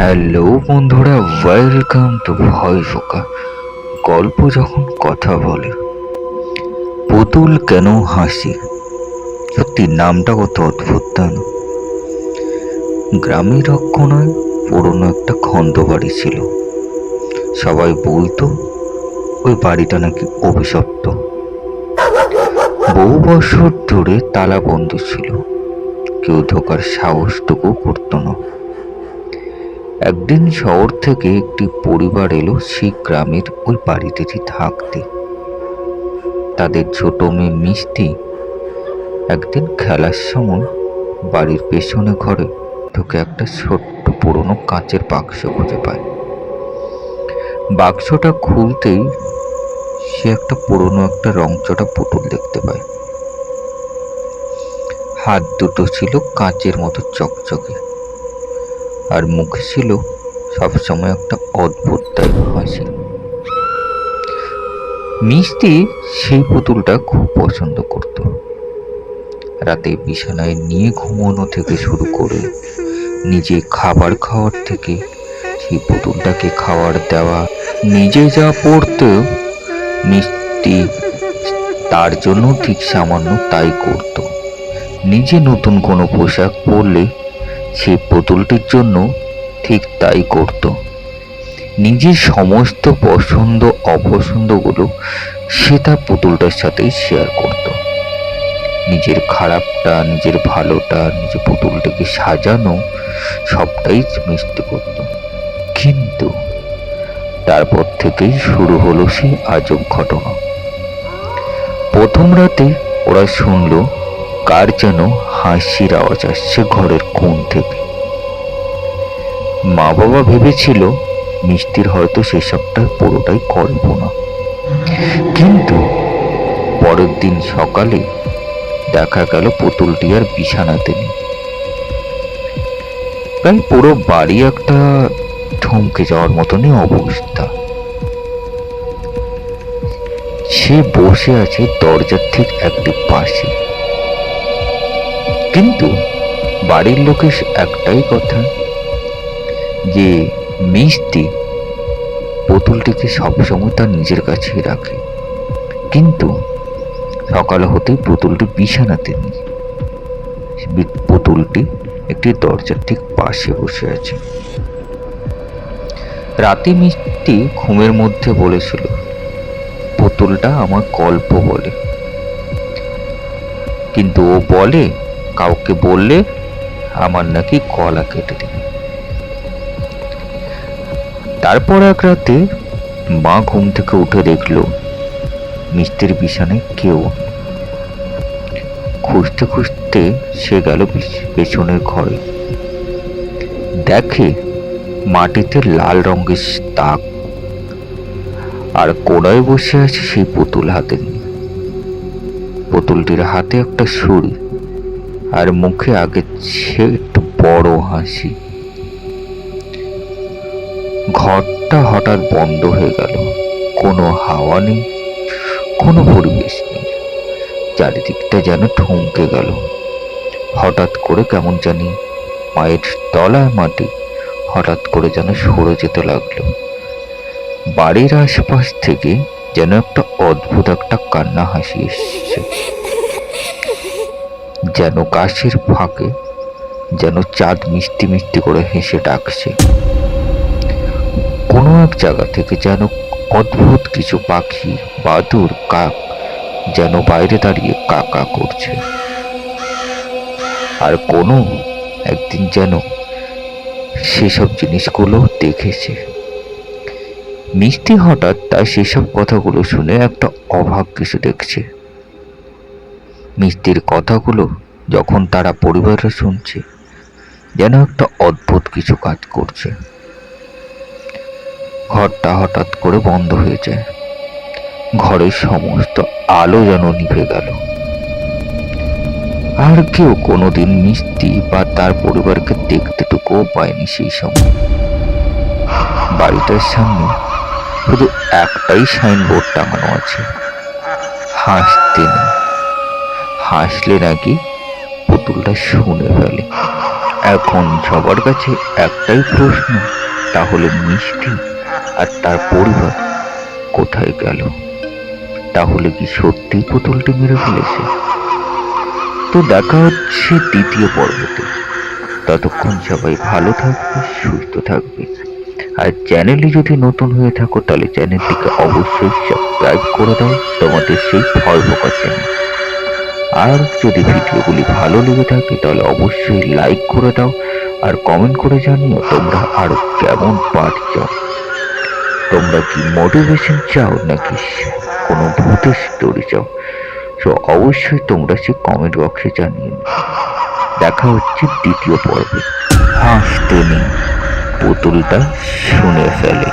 Hello বন্ধুরা, welcome to voice ওকা। গল্প যখন কথা বলে, পুতুল কেন হাসি? সত্যি নামটা কত অদ্ভুত, তাই না? গ্রামের রক্ষণায় পুরনো একটা খন্দ বাড়ি ছিল। সবাই বলতো ওই বাড়িটা নাকি অভিশপ্ত। বহু বছর ধরে তালা বন্ধ ছিল, কেউ ঢোকার সাহসটুকু করতো না। একদিন শহর থেকে একটি পরিবার এলো সেই গ্রামের ওই বাড়িতেই থাকতে। তাদের ছোট মেয়ে মিষ্টি একদিন খেলার সময় বাড়ির পেছনে ঘরে ঢুকে একটা ছোট্ট পুরনো কাঁচের বাক্স খুঁজে পায়। বাক্সটা খুলতেই সে একটা পুরনো রংচটা পুতুল দেখতে পায়। হাত দুটো ছিল কাঁচের মতো চকচকে, আর মুখে ছিল সবসময় একটা অদ্ভুত টাইপ হাসি। মিষ্টি সেই পুতুলটা খুব পছন্দ করত। রাতে বিছানায় নিয়ে ঘুমানো থেকে শুরু করে নিজে খাবার খাওয়ার থেকে সেই পুতুলটাকে খাবার দেওয়া, নিজে যা পড়তেও মিষ্টি তার জন্য ঠিক সামান্য তাই করত। নিজে নতুন কোনো পোশাক পরলে সেই পুতুলটির জন্য ঠিক তাই করত। নিজের সমস্ত পছন্দ অপছন্দগুলো সে তার পুতুলটার সাথেই শেয়ার করত। নিজের খারাপটা, নিজের ভালোটা, নিজের পুতুলটাকে সাজানো সবটাই মিষ্টি করত। কিন্তু তারপর থেকেই শুরু হলো সেই আজব ঘটনা। প্রথম রাতে ওরা শুনল কার যেন হাসির আওয়াজ আসছে ঘরের কোণ থেকে। মা বাবা ভেবেছিল মিষ্টির হয়তো সেসবটা পুরোটাই কল্পনা। কিন্তু পরের দিন সকালে দেখা গেল পুতুলটি আর বিছানাতে নেই। প্রায় পুরো বাড়ি একটা থমকে যাওয়ার মতনই অবস্থা। সে বসে আছে দরজার ঠিক একটি পাশে। কিন্তু বাড়ির লোকের একটাই কথা যে মিষ্টি পুতুলটিকে সবসময় তার নিজের কাছেই রাখে। কিন্তু সকাল হতেই পুতুলটি বিছানাতে নেই। পুতুলটি একটি দরজার ঠিক পাশে বসে আছে। রাতে মিষ্টি ঘুমের মধ্যে বলেছিল, পুতুলটা আমার গল্প বলে, কিন্তু ও বলে কাউকে বললে আমার নাকি গলা কেটে দেবে। তারপর এক রাতে মা ঘুম থেকে উঠে দেখলো মিষ্টির বিছানায় কেউ। খুঁজতে খুঁজতে সে গেল পেছনের ঘরে। দেখে মাটিতে লাল রঙের দাগ, আর কোড়ায় বসে আছে সেই পুতুল হাতে নিয়ে। পুতুলটির হাতে একটা ছুরি, আর মুখে আগের চেয়ে একটু বড় হাসি। ঘরটা হঠাৎ বন্ধ হয়ে গেল। কোনো হাওয়া নেই, কোনো পরিবেশ নেই। চারিদিকটা যেন থমকে গেল। হঠাৎ করে কেমন জানি পায়ের তলায় মাটি হঠাৎ করে যেন সরে যেতে লাগলো। বাড়ির আশপাশ থেকে যেন একটা অদ্ভুত কান্না হাসি এসছে। যেন গাছের ফাঁকে যেন চাঁদ মিষ্টি মিষ্টি করে হেসে ডাকছে। কোনো এক জায়গা থেকে যেন অদ্ভুত কিছু পাখি, বাদুড়, কাক যেন বাইরে দাঁড়িয়ে কাকা করছে। আর কোনো একদিন যেন সেসব জিনিসগুলো দেখেছে। মিষ্টি হঠাৎ তার সেসব কথাগুলো শুনে একটা অবাক কিছু দেখছে। মিষ্টির কথাগুলো যখন তারা পরিবাররা শুনছে, যেন একটা অদ্ভুত কিছু কাজ করছে। ঘরটা হঠাৎ করে বন্ধ হয়ে যায়। ঘরের সমস্ত আলো যেন নিভে গেল। আর কেউ কোনোদিন মিষ্টি বা তার পরিবারকে দেখতেটুকুও পায়নি সেই সময়। বাড়িটার সামনে শুধু একটাই সাইনবোর্ড টাঙানো আছে, হাসতে নেই, হাসলে নাকি পুতুলটা শুনে ফেলে। এখন সবার কাছে একটাই প্রশ্ন, তাহলে মিষ্টি আর তার পরিবার কোথায় গেল? তাহলে কি সত্যি পুতুলটি মেরে ফেলেছে? তো দেখা হচ্ছে দ্বিতীয় পর্বতে। ততক্ষণ সবাই ভালো থাকবে, সুস্থ থাকবে। আর চ্যানেলে যদি নতুন হয়ে থাকো তাহলে চ্যানেলটিকে অবশ্যই সাবস্ক্রাইব করে দাও, তোমাদের সেই ফল পোকা চ্যানেল। আর যদি ভিডিওগুলি ভালো লেগে থাকে তাহলে অবশ্যই লাইক করে দাও আর কমেন্ট করে জানিও তোমরা আরো কেমন পার্ট চাও। তোমরা কি মোটিভেশন চাও নাকি কোনো ভূতের স্টোরি চাও? তো অবশ্যই তোমরা সে কমেন্ট বক্সে জানিয়ে। দেখা হচ্ছে দ্বিতীয় পর্বে। হাসতে নেই, পুতুলটা শুনে ফেলে।